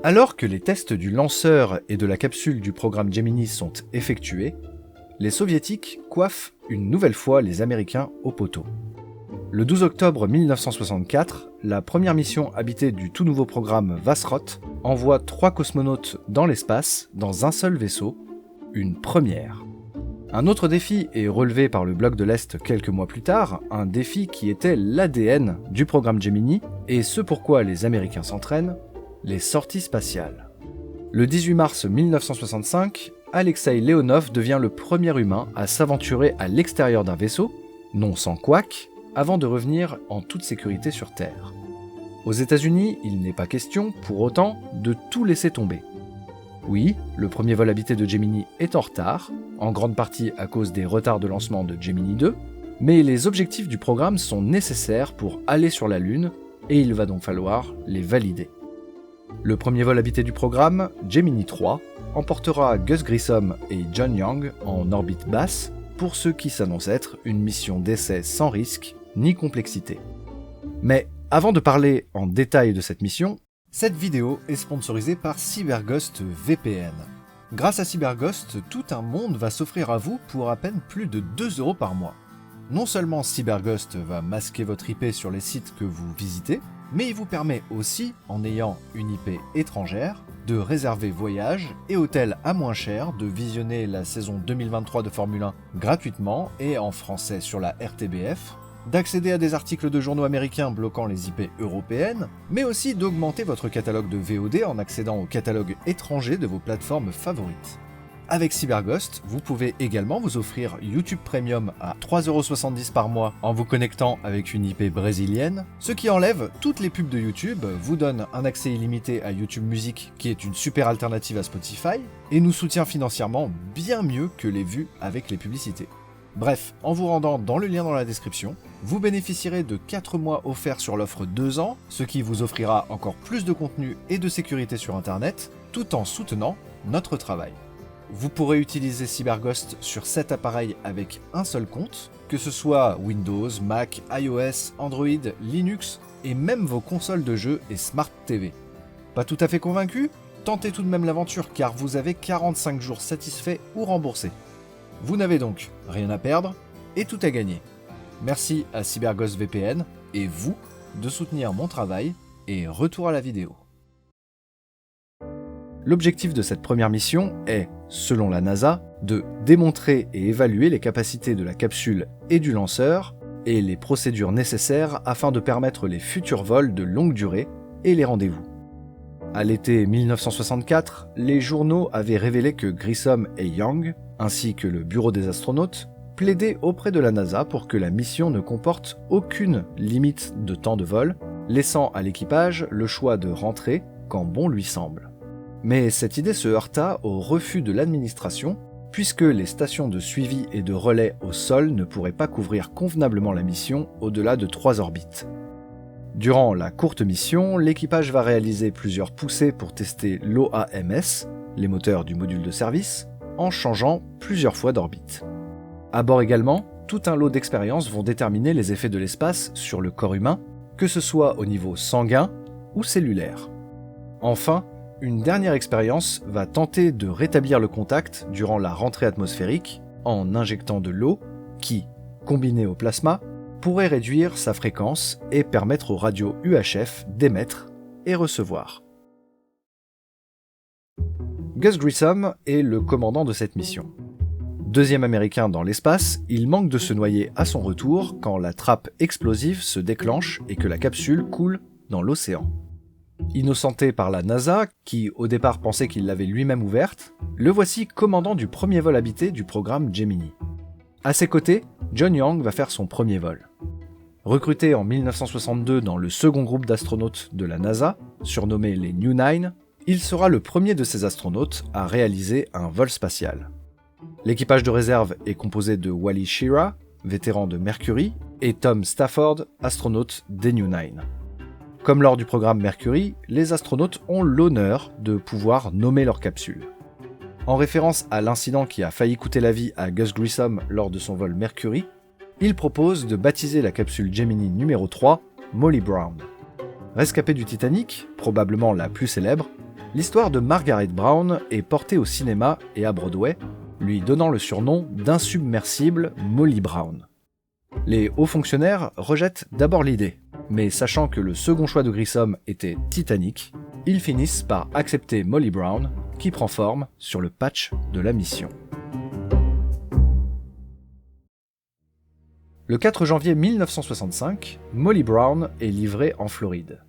Alors que les tests du lanceur et de la capsule du programme Gemini sont effectués, les soviétiques coiffent une nouvelle fois les Américains au poteau. Le 12 octobre 1964, la première mission habitée du tout nouveau programme Vazrot envoie 3 cosmonautes dans l'espace dans un seul vaisseau, une première. Un autre défi est relevé par le bloc de l'Est quelques mois plus tard, un défi qui était l'ADN du programme Gemini et ce pourquoi les Américains s'entraînent, les sorties spatiales. Le 18 mars 1965, Alexeï Leonov devient le premier humain à s'aventurer à l'extérieur d'un vaisseau, non sans couac, avant de revenir en toute sécurité sur Terre. Aux États-Unis, il n'est pas question, pour autant, de tout laisser tomber. Oui, le premier vol habité de Gemini est en retard, en grande partie à cause des retards de lancement de Gemini 2, mais les objectifs du programme sont nécessaires pour aller sur la Lune, et il va donc falloir les valider. Le premier vol habité du programme, Gemini 3, emportera Gus Grissom et John Young en orbite basse, pour ce qui s'annonce être une mission d'essai sans risque ni complexité. Mais avant de parler en détail de cette mission, cette vidéo est sponsorisée par CyberGhost VPN. Grâce à CyberGhost, tout un monde va s'offrir à vous pour à peine plus de 2 € par mois. Non seulement CyberGhost va masquer votre IP sur les sites que vous visitez, mais il vous permet aussi, en ayant une IP étrangère, de réserver voyages et hôtels à moins cher, de visionner la saison 2023 de Formule 1 gratuitement et en français sur la RTBF, d'accéder à des articles de journaux américains bloquant les IP européennes, mais aussi d'augmenter votre catalogue de VOD en accédant au catalogue étranger de vos plateformes favorites. Avec CyberGhost, vous pouvez également vous offrir YouTube Premium à 3,70 € par mois en vous connectant avec une IP brésilienne, ce qui enlève toutes les pubs de YouTube, vous donne un accès illimité à YouTube Music qui est une super alternative à Spotify, et nous soutient financièrement bien mieux que les vues avec les publicités. Bref, en vous rendant dans le lien dans la description, vous bénéficierez de 4 mois offerts sur l'offre 2 ans, ce qui vous offrira encore plus de contenu et de sécurité sur Internet, tout en soutenant notre travail. Vous pourrez utiliser CyberGhost sur 7 appareils avec un seul compte, que ce soit Windows, Mac, iOS, Android, Linux et même vos consoles de jeux et Smart TV. Pas tout à fait convaincu ? Tentez tout de même l'aventure car vous avez 45 jours satisfaits ou remboursés. Vous n'avez donc rien à perdre et tout à gagner. Merci à CyberGhost VPN et vous de soutenir mon travail et retour à la vidéo. L'objectif de cette première mission est, selon la NASA, de démontrer et évaluer les capacités de la capsule et du lanceur et les procédures nécessaires afin de permettre les futurs vols de longue durée et les rendez-vous. À l'été 1964, les journaux avaient révélé que Grissom et Young, ainsi que le bureau des astronautes, plaidaient auprès de la NASA pour que la mission ne comporte aucune limite de temps de vol, laissant à l'équipage le choix de rentrer quand bon lui semble. Mais cette idée se heurta au refus de l'administration, puisque les stations de suivi et de relais au sol ne pourraient pas couvrir convenablement la mission au-delà de 3 orbites. Durant la courte mission, l'équipage va réaliser plusieurs poussées pour tester l'OAMS, les moteurs du module de service, en changeant plusieurs fois d'orbite. À bord également, tout un lot d'expériences vont déterminer les effets de l'espace sur le corps humain, que ce soit au niveau sanguin ou cellulaire. Enfin, une dernière expérience va tenter de rétablir le contact durant la rentrée atmosphérique en injectant de l'eau qui, combinée au plasma, pourrait réduire sa fréquence et permettre aux radios UHF d'émettre et recevoir. Gus Grissom est le commandant de cette mission. Deuxième américain dans l'espace, il manque de se noyer à son retour quand la trappe explosive se déclenche et que la capsule coule dans l'océan. Innocenté par la NASA, qui au départ pensait qu'il l'avait lui-même ouverte, le voici commandant du premier vol habité du programme Gemini. À ses côtés, John Young va faire son premier vol. Recruté en 1962 dans le second groupe d'astronautes de la NASA, surnommé les New Nine, il sera le premier de ces astronautes à réaliser un vol spatial. L'équipage de réserve est composé de Wally Schirra, vétéran de Mercury, et Tom Stafford, astronaute des New Nine. Comme lors du programme Mercury, les astronautes ont l'honneur de pouvoir nommer leur capsule. En référence à l'incident qui a failli coûter la vie à Gus Grissom lors de son vol Mercury, il propose de baptiser la capsule Gemini numéro 3 Molly Brown. Rescapée du Titanic, probablement la plus célèbre, L'histoire de Margaret Brown est portée au cinéma et à Broadway, lui donnant le surnom d'insubmersible Molly Brown. Les hauts fonctionnaires rejettent d'abord l'idée, mais sachant que le second choix de Grissom était Titanic, ils finissent par accepter Molly Brown, qui prend forme sur le patch de la mission. Le 4 janvier 1965, Molly Brown est livrée en Floride.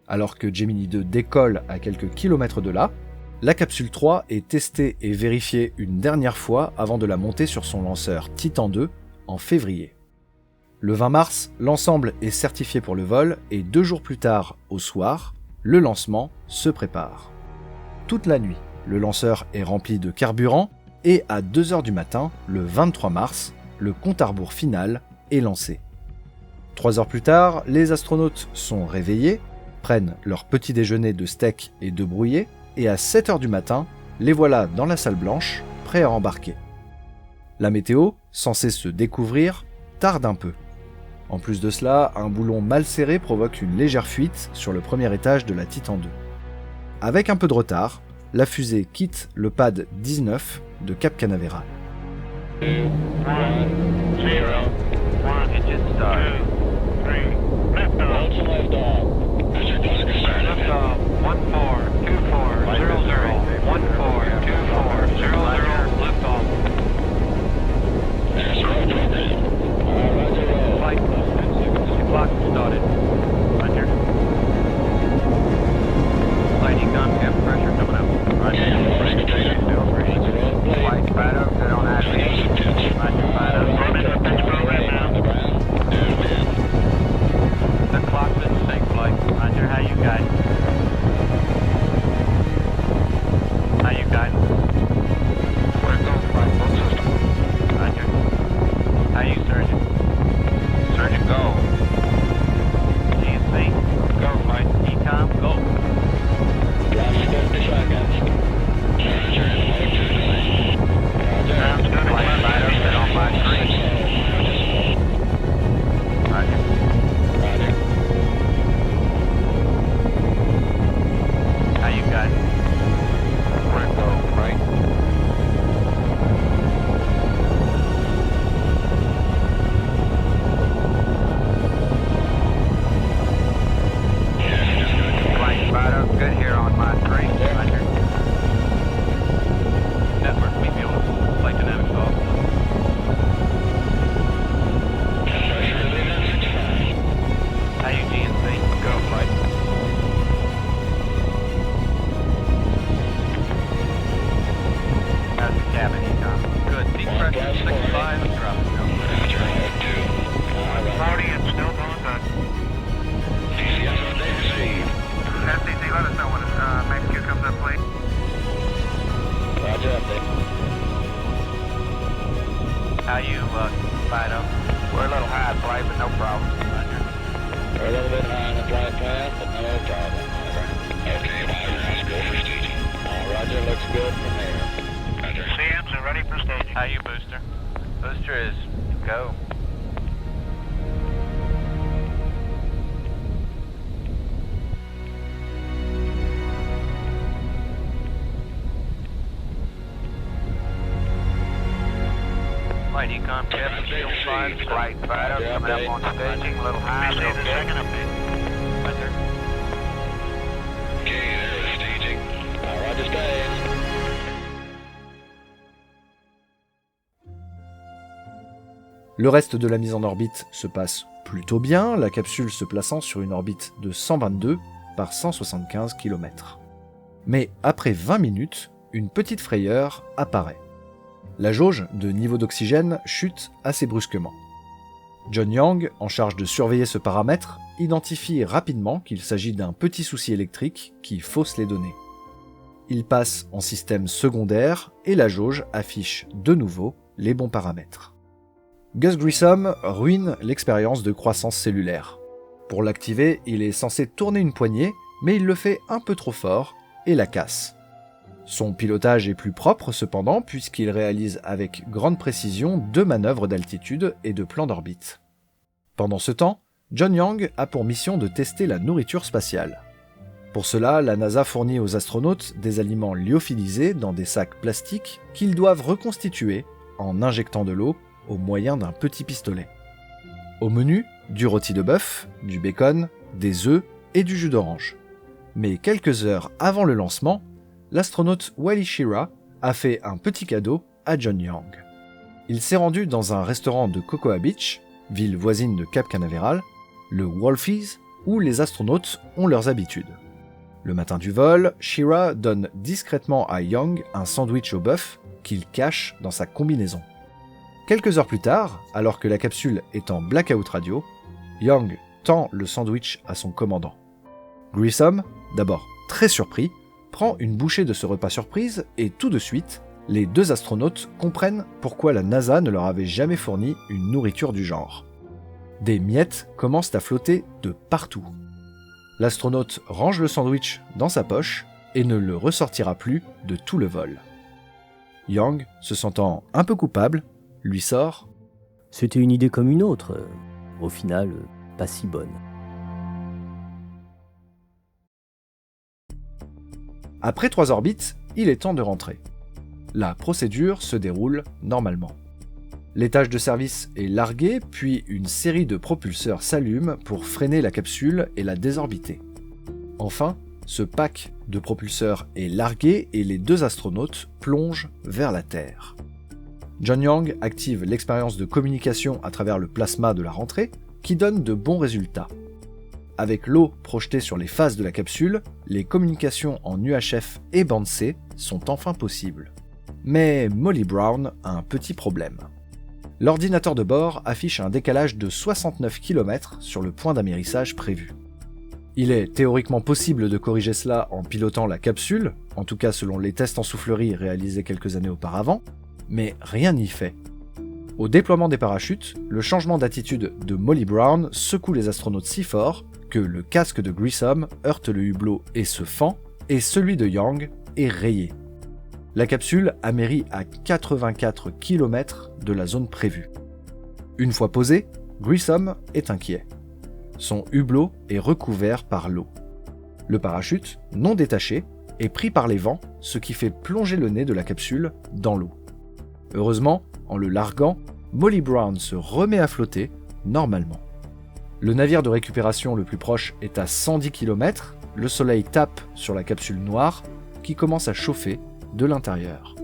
Alors que Gemini 2 décolle à quelques kilomètres de là, la capsule 3 est testée et vérifiée une dernière fois avant de la monter sur son lanceur Titan 2 en février. Le 20 mars, l'ensemble est certifié pour le vol et 2 jours plus tard, au soir, le lancement se prépare. Toute la nuit, le lanceur est rempli de carburant et à 2h du matin, le 23 mars, le compte à rebours final est lancé. 3 heures plus tard, les astronautes sont réveillés, prennent leur petit déjeuner de steak et de brouillé, et à 7h du matin, les voilà dans la salle blanche, prêts à embarquer. La météo, censée se découvrir, tarde un peu. En plus de cela, un boulon mal serré provoque une légère fuite sur le premier étage de la Titan 2. Avec un peu de retard, la fusée quitte le pad 19 de Cap Canaveral. 2, 1, 0, 1, engine start. 2, 3, lift off. Lift off. 1424, 1424, 00, lift off. Flight clock started. Roger. Lighting on, cap pressure coming up. Roger. Still free. Flight spider, good on that. Roger, spider. Running up pitch program now. The clock's in sync, flight. Roger, how you guys? How you guys? Where to go, flight, full system. Roger. How you, Surgeon? Surgeon, go. GNC, go, flight. Ecom, go. Last 50 seconds. Roger, sounds good. Flight spider, set on by 3. Roger. Roger. How you guys? Where to go, right? Flight spider, good here on my 3. Roger. Network, meet me on flight dynamics off. How you GNC? Go, flight. How's the cabin, Ecom? Good. Deep pressure, 65 and drop. Cloudy and still going good. DCS on day received. FCC, let us know when Max Q comes up, please. Roger, update. How you, Fido? We're a little high in flight, but no problem. Roger. We're a little bit high in the flight path, but no problem. Okay, Roger, go for staging. Roger, looks good from here. Roger. CMs are ready for staging. How you, Booster? Booster is go. Flight Ecom, Captain Shield 5, Flight Fighter, coming up on staging, a little high, so the second update. Roger. Okay, there is staging. Roger, stage. Le reste de la mise en orbite se passe plutôt bien, la capsule se plaçant sur une orbite de 122 par 175 km. Mais après 20 minutes, une petite frayeur apparaît. La jauge de niveau d'oxygène chute assez brusquement. John Young, en charge de surveiller ce paramètre, identifie rapidement qu'il s'agit d'un petit souci électrique qui fausse les données. Il passe en système secondaire et la jauge affiche de nouveau les bons paramètres. Gus Grissom ruine l'expérience de croissance cellulaire. Pour l'activer, il est censé tourner une poignée, mais il le fait un peu trop fort et la casse. Son pilotage est plus propre cependant, puisqu'il réalise avec grande précision 2 manœuvres d'altitude et de plan d'orbite. Pendant ce temps, John Young a pour mission de tester la nourriture spatiale. Pour cela, la NASA fournit aux astronautes des aliments lyophilisés dans des sacs plastiques qu'ils doivent reconstituer en injectant de l'eau au moyen d'un petit pistolet. Au menu, du rôti de bœuf, du bacon, des œufs et du jus d'orange. Mais quelques heures avant le lancement, l'astronaute Wally Schirra a fait un petit cadeau à John Young. Il s'est rendu dans un restaurant de Cocoa Beach, ville voisine de Cap Canaveral, le Wolfies, où les astronautes ont leurs habitudes. Le matin du vol, Schirra donne discrètement à Young un sandwich au bœuf qu'il cache dans sa combinaison. Quelques heures plus tard, alors que la capsule est en blackout radio, Young tend le sandwich à son commandant. Grissom, d'abord très surpris, prend une bouchée de ce repas surprise et tout de suite, les deux astronautes comprennent pourquoi la NASA ne leur avait jamais fourni une nourriture du genre. Des miettes commencent à flotter de partout. L'astronaute range le sandwich dans sa poche et ne le ressortira plus de tout le vol. Young, se sentant un peu coupable, lui sort « C'était une idée comme une autre. Au final, pas si bonne. » Après 3 orbites, il est temps de rentrer. La procédure se déroule normalement. L'étage de service est largué, puis une série de propulseurs s'allument pour freiner la capsule et la désorbiter. Enfin, ce pack de propulseurs est largué et les deux astronautes plongent vers la Terre. John Young active l'expérience de communication à travers le plasma de la rentrée, qui donne de bons résultats. Avec l'eau projetée sur les faces de la capsule, les communications en UHF et bande C sont enfin possibles. Mais Molly Brown a un petit problème. L'ordinateur de bord affiche un décalage de 69 km sur le point d'amérissage prévu. Il est théoriquement possible de corriger cela en pilotant la capsule, en tout cas selon les tests en soufflerie réalisés quelques années auparavant, mais rien n'y fait. Au déploiement des parachutes, le changement d'attitude de Molly Brown secoue les astronautes si fort que le casque de Grissom heurte le hublot et se fend, et celui de Young est rayé. La capsule amérit à 84 km de la zone prévue. Une fois posée, Grissom est inquiet. Son hublot est recouvert par l'eau. Le parachute, non détaché, est pris par les vents, ce qui fait plonger le nez de la capsule dans l'eau. Heureusement, en le larguant, Molly Brown se remet à flotter normalement. Le navire de récupération le plus proche est à 110 km, le soleil tape sur la capsule noire qui commence à chauffer de l'intérieur.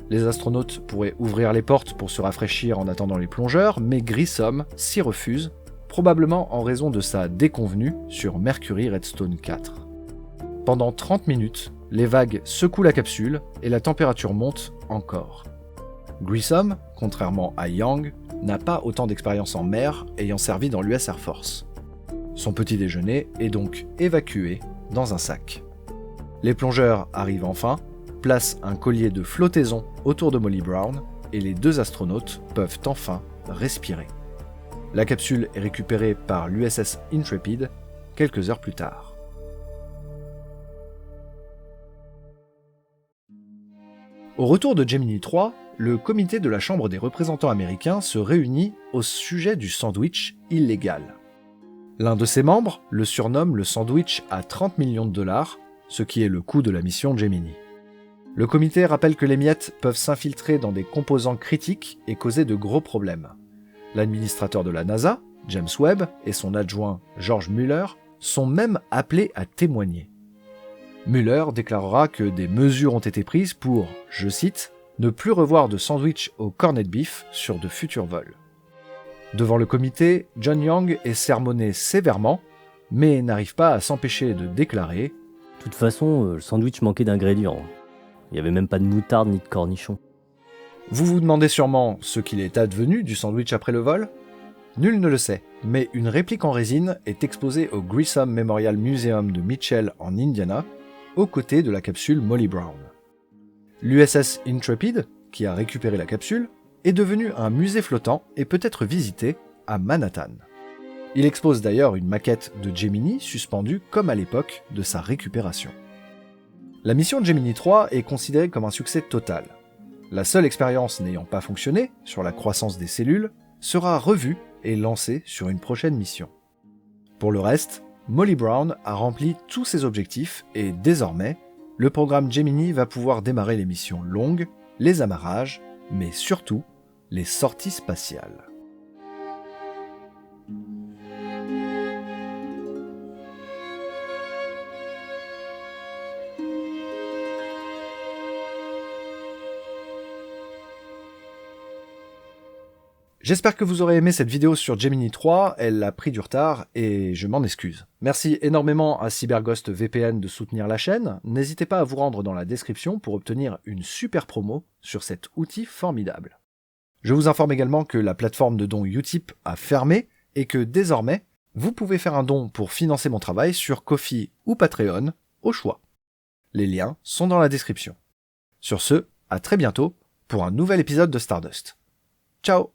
Les astronautes pourraient ouvrir les portes pour se rafraîchir en attendant les plongeurs, mais Grissom s'y refuse, probablement en raison de sa déconvenue sur Mercury Redstone 4. Pendant 30 minutes, les vagues secouent la capsule et la température monte encore. Grissom, contrairement à Young, n'a pas autant d'expérience en mer ayant servi dans l'US Air Force. Son petit déjeuner est donc évacué dans un sac. Les plongeurs arrivent enfin, placent un collier de flottaison autour de Molly Brown et les deux astronautes peuvent enfin respirer. La capsule est récupérée par l'USS Intrepid quelques heures plus tard. Au retour de Gemini 3, le comité de la Chambre des représentants américains se réunit au sujet du sandwich illégal. L'un de ses membres le surnomme le sandwich à 30 millions de dollars, ce qui est le coût de la mission Gemini. Le comité rappelle que les miettes peuvent s'infiltrer dans des composants critiques et causer de gros problèmes. L'administrateur de la NASA, James Webb, et son adjoint George Mueller sont même appelés à témoigner. Mueller déclarera que des mesures ont été prises pour, je cite, « ne plus revoir de sandwich au corned beef sur de futurs vols ». Devant le comité, John Young est sermonné sévèrement, mais n'arrive pas à s'empêcher de déclarer De toute façon, le sandwich manquait d'ingrédients. Il n'y avait même pas de moutarde ni de cornichons. Vous vous demandez sûrement ce qu'il est advenu du sandwich après le vol ? Nul ne le sait, mais une réplique en résine est exposée au Grissom Memorial Museum de Mitchell en Indiana, aux côtés de la capsule Molly Brown. L'USS Intrepid, qui a récupéré la capsule, est devenu un musée flottant et peut être visité à Manhattan. Il expose d'ailleurs une maquette de Gemini suspendue comme à l'époque de sa récupération. La mission de Gemini 3 est considérée comme un succès total. La seule expérience n'ayant pas fonctionné, sur la croissance des cellules, sera revue et lancée sur une prochaine mission. Pour le reste, Molly Brown a rempli tous ses objectifs et désormais, le programme Gemini va pouvoir démarrer les missions longues, les amarrages, mais surtout les sorties spatiales. J'espère que vous aurez aimé cette vidéo sur Gemini 3, elle a pris du retard et je m'en excuse. Merci énormément à CyberGhost VPN de soutenir la chaîne, n'hésitez pas à vous rendre dans la description pour obtenir une super promo sur cet outil formidable. Je vous informe également que la plateforme de dons Utip a fermé et que désormais, vous pouvez faire un don pour financer mon travail sur Ko-fi ou Patreon, au choix. Les liens sont dans la description. Sur ce, à très bientôt pour un nouvel épisode de Stardust. Ciao!